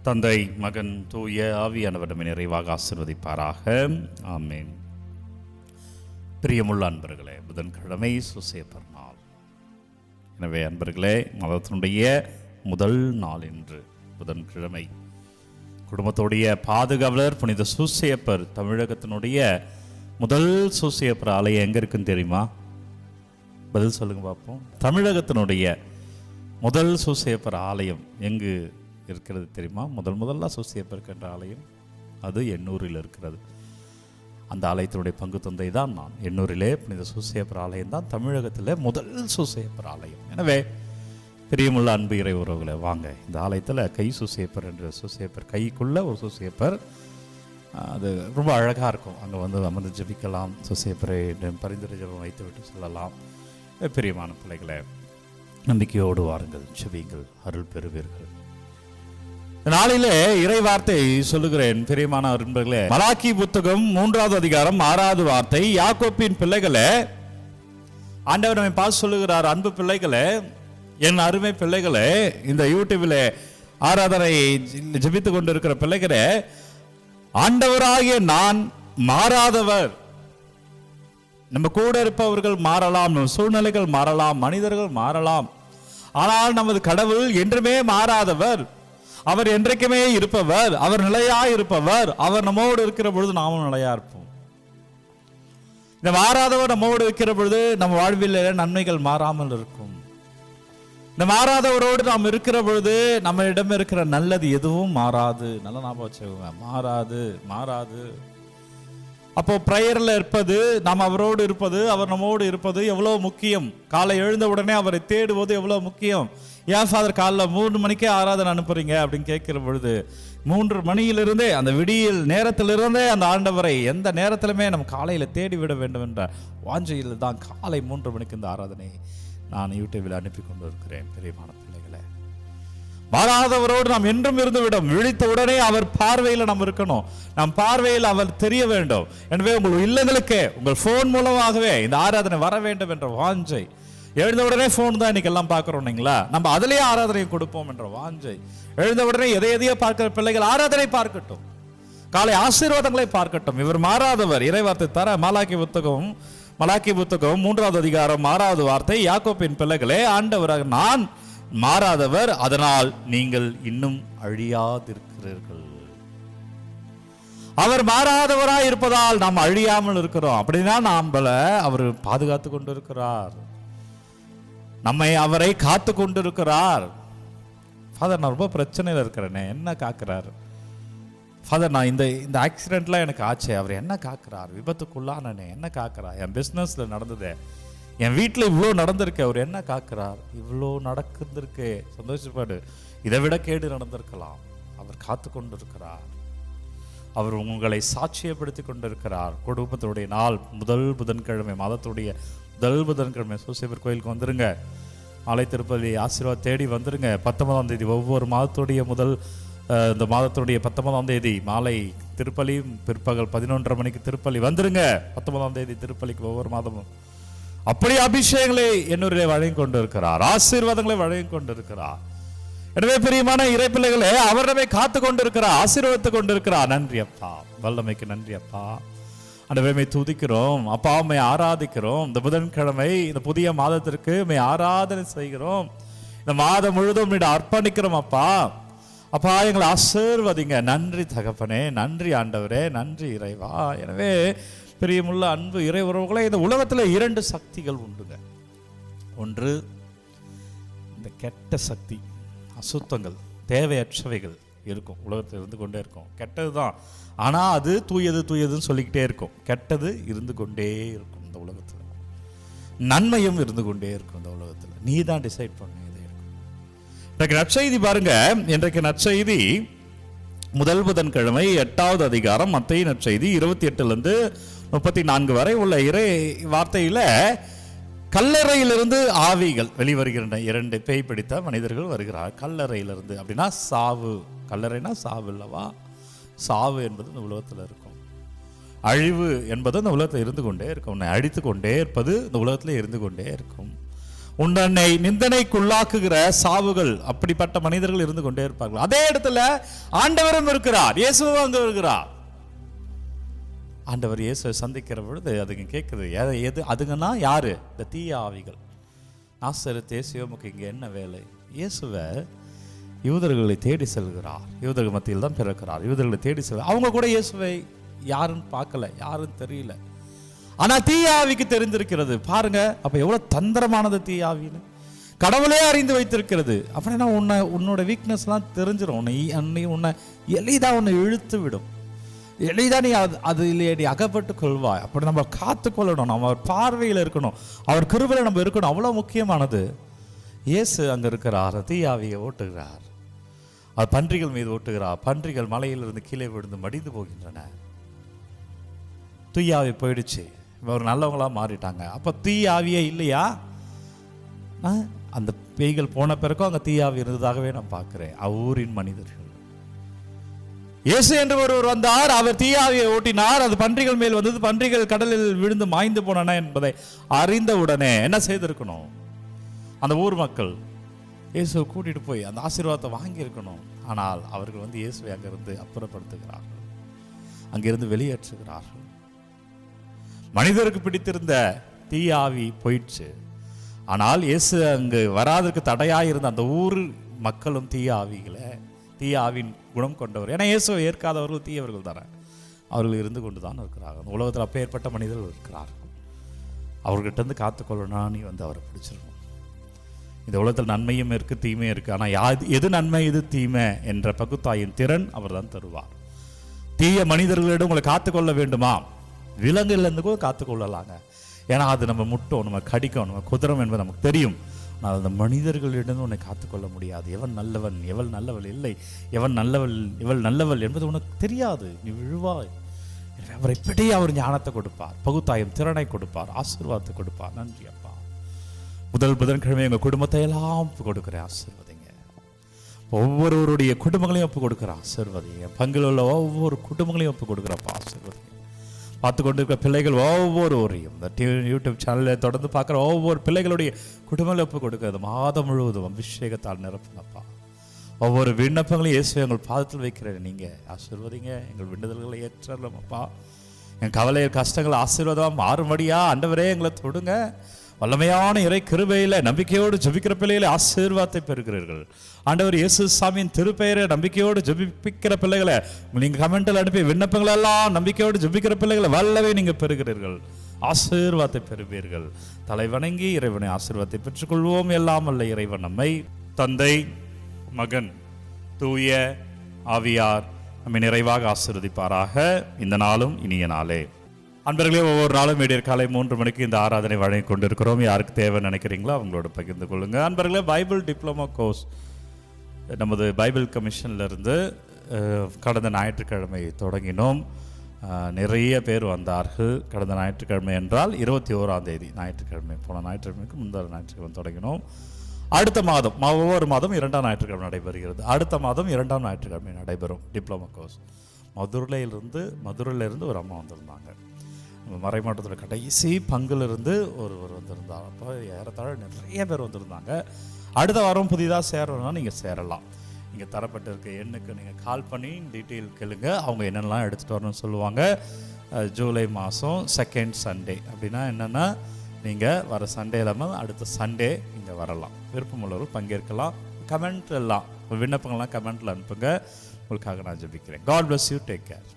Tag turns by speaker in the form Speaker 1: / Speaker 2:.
Speaker 1: தந்தை, மகன், தூய ஆவியானவரிடம் நிறைவாக ஆசீர்வதிப்பாராக. ஆமென். பிரியமுள்ள அன்பர்களே, புதன்கிழமை சூசேப்பர் நாள். எனவே அன்பர்களே, மதத்தினுடைய முதல் நாள் இன்று புதன்கிழமை. குடும்பத்துடைய பாதுகாவலர் புனித சூசேப்பர் தமிழகத்தினுடைய முதல் சூசேப்பர் ஆலயம் எங்கே இருக்குன்னு தெரியுமா? பதில் சொல்லுங்க பார்ப்போம். தமிழகத்தினுடைய முதல் சூசேப்பர் ஆலயம் எங்கு இருக்கிறது தெரியுமா? முதல்ல சூசேப்பர் என்ற ஆலயம் அது எண்ணூரில் இருக்கிறது. அந்த ஆலயத்தினுடைய பங்கு தந்தை தான் நான். எண்ணூரிலே புனித சூசேப்பர் ஆலயம் தான் தமிழகத்தில் முதல் சூசேப்பர் ஆலயம். எனவே பிரியமுள்ள அன்பு இறை உறவுகளை, வாங்க இந்த ஆலயத்தில் கை சூசேப்பர் என்ற சூசேப்பர், கைக்குள்ள ஒரு சூசேப்பர், அது ரொம்ப அழகாக இருக்கும். அங்கே வந்து அமர்ந்து ஜெபிக்கலாம், சூசேப்பரை பரிந்துரை ஜெபம் வைத்து விட்டு சொல்லலாம். பிரியமான பிள்ளைகளை, நம்பிக்கையோடு வாருங்கள், ஜெபியுங்கள், அருள் பெறுவீர்கள். நாளிலே இறை வார்த்தை சொல்லுகிறேன். பிரியமான அன்பர்களே, மலாக்கி புத்தகம் 3வது அதிகாரம் 6வது வார்த்தை. யாக்கோப்பின் பிள்ளைகளே, ஆண்டவர் நம்மை பார்த்து சொல்லுகிறார், அன்பு பிள்ளைகளே, என் அருமை பிள்ளைகளே, இந்த யூடியூபில் ஆராதனை ஜெபித்துக் கொண்டிருக்கிற பிள்ளைகளே, ஆண்டவராகிய நான் மாறாதவர். நம்ம கூட இருப்பவர்கள் மாறலாம், நம்ம சூழ்நிலைகள் மாறலாம், மனிதர்கள் மாறலாம், ஆனால் நமது கடவுள் என்றுமே மாறாதவர். அவர் என்றைக்குமே இருப்பவர், அவர் நிலையாய் இருப்பவர். அவர் நம்மோடு இருக்கிற பொழுது நாமும் நிலையா இருப்போம். இந்த மாறாதவர் நம்மோடு இருக்கிற பொழுது நம்ம வாழ்வில் நன்மைகள் மாறாமல் இருக்கும். இந்த மாறாதவரோடு நாம் இருக்கிற பொழுது நம்மளிடம் இருக்கிற நல்லது எதுவும் மாறாது. நல்ல ஞாபகம் வச்சுக்கோங்க, மாறாது. அப்போ பிரேயர்ல இருப்பது, நாம் அவரோடு இருப்பது, அவர் நம்மோடு இருப்பது எவ்வளவு முக்கியம். காலை எழுந்த உடனே அவரை தேடுவது எவ்வளவு முக்கியம். ஏன் ஃபாதர் காலைல 3 மணிக்கே ஆராதனை அனுப்புறீங்க அப்படின்னு கேட்கிற பொழுது, 3 மணியிலிருந்தே, அந்த விடியல் நேரத்திலிருந்தே அந்த ஆண்டவரை எந்த நேரத்திலுமே நம்ம காலையில தேடி விட வேண்டும் என்ற வாஞ்சையில் தான் காலை 3 மணிக்கு இந்த ஆராதனை நான் யூடியூபில் அனுப்பி கொண்டு இருக்கிறேன். பிரியமான பிள்ளைகளே, மாறாதவரோடு நாம் என்றும் இருந்து விடும். விழித்த உடனே அவர் பார்வையில் நாம் இருக்கணும், நம் பார்வையில் அவர் தெரிய வேண்டும். எனவே உங்கள் இல்லங்களுக்கே உங்கள் போன் மூலமாகவே இந்த ஆராதனை வர வேண்டும் என்ற வாஞ்சை. எழுந்த உடனே போன் தான் இன்னைக்கு எல்லாம் பார்க்கிறோம் இல்லைங்களா? நம்ம அதிலேயே ஆராதனை கொடுப்போம் என்ற வாஞ்சை. எழுந்த உடனே எதையோ பார்க்கிற பிள்ளைகள் ஆராதனை பார்க்கட்டும், காலை ஆசீர்வாதங்களை பார்க்கட்டும். இவர் மாறாதவர். இறைவார்த்தை தர மலாக்கி புத்தகம் 3வது அதிகாரம் 6வது வார்த்தை. யாக்கோப்பின் பிள்ளைகளே, ஆண்டவராக நான் மாறாதவர், அதனால் நீங்கள் இன்னும் அழியாதிருக்கிறீர்கள். அவர் மாறாதவராய் இருப்பதால் நாம் அழியாமல் இருக்கிறோம். அப்படின்னா நம்மள அவர் பாதுகாத்து கொண்டிருக்கிறார், நம்மை அவரை காத்து கொண்டிருக்கிறார். ஃபாதர், நான் ரொம்ப பிரச்சனையில் இருக்கிறேனே, என்ன காக்கிறார்? ஃபாதர், நான் இந்த ஆக்சிடென்ட்லாம் எனக்கு ஆச்சே, அவர் என்ன காக்கிறார்? விபத்துக்குள்ளானே என்ன காக்கிறார்? என் பிஸ்னஸ்ல நடந்ததே, என் வீட்டில் இவ்வளோ நடந்திருக்கு, அவர் என்ன காக்கிறார்? இவ்வளோ நடந்திருக்கு, சந்தோஷப்பாடு. இதை விட கேடு நடந்திருக்கலாம், அவர் காத்து கொண்டிருக்கிறார். அவர் உங்களை சாட்சியப்படுத்தி கொண்டிருக்கிறார். குடும்பத்துடைய நாள் முதல் புதன்கிழமை, மாதத்துடைய முதல் புதன்கிழமை சூசேப்பர் கோயிலுக்கு வந்துருங்க. ஆலை திருப்பதி ஆசீர்வாத் தேடி வந்துருங்க. 19ஆம் தேதி ஒவ்வொரு மாதத்துடைய இந்த மாதத்துடைய 19ஆம் தேதி மாலை திருப்பலி, பிற்பகல் 11:30 மணிக்கு திருப்பலி. வந்துருங்க 19ஆம் தேதி திருப்பலிக்கு. ஒவ்வொரு மாதமும் அப்படி அபிஷேகங்களை என்னுடைய வழங்கி கொண்டிருக்கிறார், ஆசீர்வாதங்களை வழங்கி கொண்டிருக்கிறார். எனவே பிரியமான இறை பிள்ளைகளே, அவர் நம்மை காத்து கொண்டிருக்கிறார், ஆசீர்வதித்து கொண்டிருக்கிறார். நன்றி அப்பா, வல்லமைக்கு நன்றி அப்பா. ஆண்டவரை துதிக்கிறோம் அப்பா, உம்மை ஆராதிக்கிறோம். இந்த புதன்கிழமை, இந்த புதிய மாதத்திற்கு உம்மை ஆராதனை செய்கிறோம். இந்த மாதம் முழுதும் அர்ப்பணிக்கிறோம் அப்பா. அப்பா, எங்களை ஆசீர்வதிங்க. நன்றி தகப்பனே, நன்றி ஆண்டவரே, நன்றி இறைவா. எனவே பிரியமுள்ள அன்பு இறை உறவுகளே, இந்த உலகத்தில் 2 சக்திகள் உண்டுங்க. ஒன்று இந்த கெட்ட சக்தி, அசுத்தங்கள், தேவையற்றவைகள் இருக்கும். உலகத்தில் இருந்து கொண்டே இருக்கும். கெட்டது தான், ஆனால் அது தூயதுன்னு சொல்லிக்கிட்டே இருக்கும். கெட்டது இருந்து கொண்டே இருக்கும் இந்த உலகத்தில், நன்மையும் இருந்து கொண்டே இருக்கும் இந்த உலகத்தில். நீ தான் டிசைட் பண்ண இதே இருக்கும். இன்றைக்கு நற்செய்தி பாருங்க. இன்றைக்கு நற்செய்தி முதல் புதன்கிழமை 8வது அதிகாரம் மத்தேயு நற்செய்தி 28லிருந்து 34 வரை உள்ள இறை வார்த்தையில கல்லறையிலிருந்து ஆவிகள் வெளிவருகின்றன. 2 பேய் பிடித்த மனிதர்கள் வருகிறார் கல்லறையிலிருந்து. அப்படின்னா சாவு. கல்லறைனா சாவு இல்லவா? சாவு என்பது இந்த உலகத்தில் இருக்கும். அழிவு என்பது இந்த உலகத்தில் இருந்து கொண்டே இருக்கும். உன்னை அழித்து கொண்டே இருப்பது இந்த உலகத்தில் இருந்து கொண்டே இருக்கும். உன்னை நிந்தனைக்குள்ளாக்குகிற சாவுகள், அப்படிப்பட்ட மனிதர்கள் இருந்து கொண்டே இருப்பார்கள். அதே இடத்துல ஆண்டவரும் இருக்கிறார், இயேசுவும் அங்க இருக்கிறார். ஆண்டவர் இயேசுவை சந்திக்கிற பொழுது அதுங்க கேட்குது, எது அதுங்கன்னா யாரு? இந்த தீய ஆவிகள். நாசரேத்து இயேசுவே, உமக்கு இங்கே என்ன வேலை? இயேசுவை யூதர்களை தேடி செல்கிறார், யூதர்கள் மத்தியில் தான் பிறக்கிறார், யூதர்களை தேடி செல்கிறார். அவங்க கூட இயேசுவை யாருன்னு பார்க்கல, யாருன்னு தெரியல. ஆனா தீய ஆவிக்கு தெரிந்திருக்கிறது. பாருங்க அப்ப எவ்வளவு தந்திரமானது தீய ஆவின்னு கடவுளே அறிந்து வைத்திருக்கிறது. அப்படின்னா உன்னோட வீக்னஸ் எல்லாம் தெரிஞ்சிடும். உன்னை எளிதா உன்னை இழுத்து விடும், எளிதா நீ அதிலே நீ அகப்பட்டு கொள்வாய். அப்படி நம்ம காத்து கொள்ளணும், நம்ம அவர் பார்வையில் இருக்கணும், அவர் கிருபையில நம்ம இருக்கணும். அவ்வளவு முக்கியமானது. இயேசு அங்க இருக்கிறார், தீய ஆவியை ஓட்டுகிறார், அவர் பன்றிகள் மீது ஓட்டுகிறார். பன்றிகள் மலையிலிருந்து கீழே விழுந்து மடிந்து போகின்றன. தீய ஆவி போயிடுச்சு, ஒரு நல்லவங்களா மாறிட்டாங்க. அப்ப தீய ஆவியே இல்லையா? அந்த பேய்கள் போன பிறகும் அங்க தீய ஆவி இருந்ததாகவே நான் பார்க்கிறேன். அவ்வூரின் மனிதர்கள். இயேசு என்று ஒருவர் வந்தார், அவர் தீய ஆவியை ஓட்டினார், அது பன்றிகள் மேல் வந்தது, பன்றிகள் கடலில் விழுந்து மாய்ந்து போனன என்பதை அறிந்த உடனே என்ன செய்திருக்கணும்? அந்த ஊர் மக்கள் இயேசுவை கூட்டிட்டு போய் அந்த ஆசீர்வாதத்தை வாங்கி இருக்கணும். ஆனால் அவர்கள் இயேசுவை அங்கிருந்து அப்புறப்படுத்துகிறார்கள், அங்கிருந்து வெளியேற்றுகிறார்கள். மனிதருக்கு பிடித்திருந்த தீய ஆவி போயிடுச்சு. ஆனால் இயேசு அங்கு வராதற்கு தடையாயிருந்த அந்த ஊர் மக்களும் தீய ஆவியின் குணம் கொண்டவர். ஏன்னா இயேசுவை ஏற்காதவர்கள் தீயவர்கள் தானே, அவர்கள் இருந்து கொண்டு தான் இருக்கிறார்கள். அந்த உலகத்தில் அப்பேற்பட்ட மனிதர்கள் இருக்கிறார்கள். அவர்கிட்ட இருந்து காத்துக்கொள்ளணும்னா நீ அவரை பிடிச்சிடணும். இந்த உலகத்தில் நன்மையும் இருக்கு, தீமையும் இருக்கு. ஆனால் எது நன்மை எது தீமை என்ற பகுத்தாயின் திறன் அவர் தான் தருவார். தீய மனிதர்களிடம் உங்களை காத்துக்கொள்ள வேண்டுமா? விலங்குலேருந்து கூட காத்துக்கொள்ளலாங்க. ஏன்னா அது நம்ம முட்டும், நம்ம கடிக்கும், நம்ம குதிரம் என்பது நமக்கு தெரியும். ஆனால் அந்த மனிதர்களிடம் உன்னை காத்துக்கொள்ள முடியாது. எவன் நல்லவன், எவள் நல்லவள் இல்லை, எவன் நல்லவள், இவள் நல்லவள் என்பது உனக்கு தெரியாது. நீ விழுவாய். அவரை பிடி, அவர் ஞானத்தை கொடுப்பார், பகுத்தாயும் திறனை கொடுப்பார், ஆசீர்வாதத்தை கொடுப்பார். நன்றி அப்பா. முதல் புதன்கிழமை எங்கள் குடும்பத்தை எல்லாம் ஒப்பு கொடுக்குறேன், ஆசீர்வதிங்க. ஒவ்வொருவருடைய குடும்பங்களையும் ஒப்பு கொடுக்குற ஆசீர்வதிங்க. பங்கில் உள்ள ஒவ்வொரு குடும்பங்களையும் ஒப்பு கொடுக்குறப்பா, ஆசீர்வதிங்க. பார்த்து கொண்டு இருக்கிற பிள்ளைகள் ஒவ்வொருவரையும் இந்த யூடியூப் சேனலில் தொடர்ந்து பார்க்குற ஒவ்வொரு பிள்ளைகளுடைய குடும்பங்களை ஒப்பு கொடுக்கிறது மாதம் முழுவதும் அபிஷேகத்தால் நிரப்புனப்பா. ஒவ்வொரு விண்ணப்பங்களையும் இயேசுவை எங்கள் பாதத்தில் வைக்கிறேன். நீங்கள் ஆசீர்வதிங்க, எங்கள் விடுதல்களை ஏற்றலாம் அப்பா. என் கவலை கஷ்டங்கள் ஆசீர்வாதமாக மாறும்படியா ஆண்டவரே எங்களை தொடுங்க. வல்லமையான இறை கிருபையில் நம்பிக்கையோடு ஜெபிக்கிற பிள்ளைகளை ஆசீர்வாதத்தை பெறுகிறீர்கள். ஆண்டவர் இயேசு சாமியின் திருப்பெயரை நம்பிக்கையோடு ஜெபிக்கிற பிள்ளைகளை நீங்கள் கமெண்டில் அனுப்பி விண்ணப்பங்களெல்லாம் நம்பிக்கையோடு ஜெபிக்கிற பிள்ளைகளை வல்லவே நீங்கள் பெறுகிறீர்கள், ஆசீர்வாதத்தை பெறுவீர்கள். தலை வணங்கி இறைவனை ஆசீர்வாதத்தை பெற்றுக்கொள்வோம். எல்லாம் அல்ல இறைவன் நம்மை தந்தை, மகன், தூய ஆவியார் நம்மை நிறைவாக ஆசீர்வதிப்பாராக. இந்த நாளும் இனிய நாளே. அன்பர்களே, ஒவ்வொரு நாளும் விடியற் காலை 3 மணிக்கு இந்த ஆராதனை வழங்கி கொண்டிருக்கிறோம். யாருக்கு தேவை நினைக்கிறீங்களோ அவங்களோட பகிர்ந்து கொள்ளுங்க. அன்பர்களே, பைபிள் டிப்ளமோ கோர்ஸ் நமது பைபிள் கமிஷன்லேருந்து கடந்த ஞாயிற்றுக்கிழமை தொடங்கினோம். நிறைய பேர் வந்தார்கள். கடந்த ஞாயிற்றுக்கிழமை என்றால் 21ஆம் தேதி ஞாயிற்றுக்கிழமை, போன ஞாயிற்றுக்கிழமைக்கு முந்தைய ஞாயிற்றுக்கிழமை தொடங்கினோம். அடுத்த மாதம் ஒவ்வொரு மாதம் 2ஆம் ஞாயிற்றுக்கிழமை நடைபெறுகிறது. அடுத்த மாதம் 2ஆம் ஞாயிற்றுக்கிழமை நடைபெறும் டிப்ளமோ கோர்ஸ். மதுரையிலிருந்து ஒரு அம்மா வந்திருந்தாங்க. மறைமாவட்டத்தில் கடைசி பங்கிலிருந்து ஒருவர் வந்திருந்தார். அப்போ ஏறத்தாழ நிறைய பேர் வந்திருந்தாங்க. அடுத்த வாரம் புதிதாக சேரணும்னா நீங்கள் சேரலாம். இங்கே தரப்பட்டிருக்க எண்ணுக்கு நீங்கள் கால் பண்ணி டீட்டெயில் கேளுங்க. அவங்க என்னென்னலாம் எடுத்துகிட்டு வரணும்னு சொல்லுவாங்க. ஜூலை மாதம் 2nd சண்டே அப்படின்னா என்னென்னா நீங்கள் வர சண்டே இல்லாமல் அடுத்த சண்டே இங்கே வரலாம். விருப்பமுள்ளவர்கள் பங்கேற்கலாம். கமெண்ட் எல்லாம் விண்ணப்பங்கள்லாம் கமெண்ட்டில் அனுப்புங்க. உங்களுக்காக நான் ஜெபிக்கிறேன். God bless you. Take care.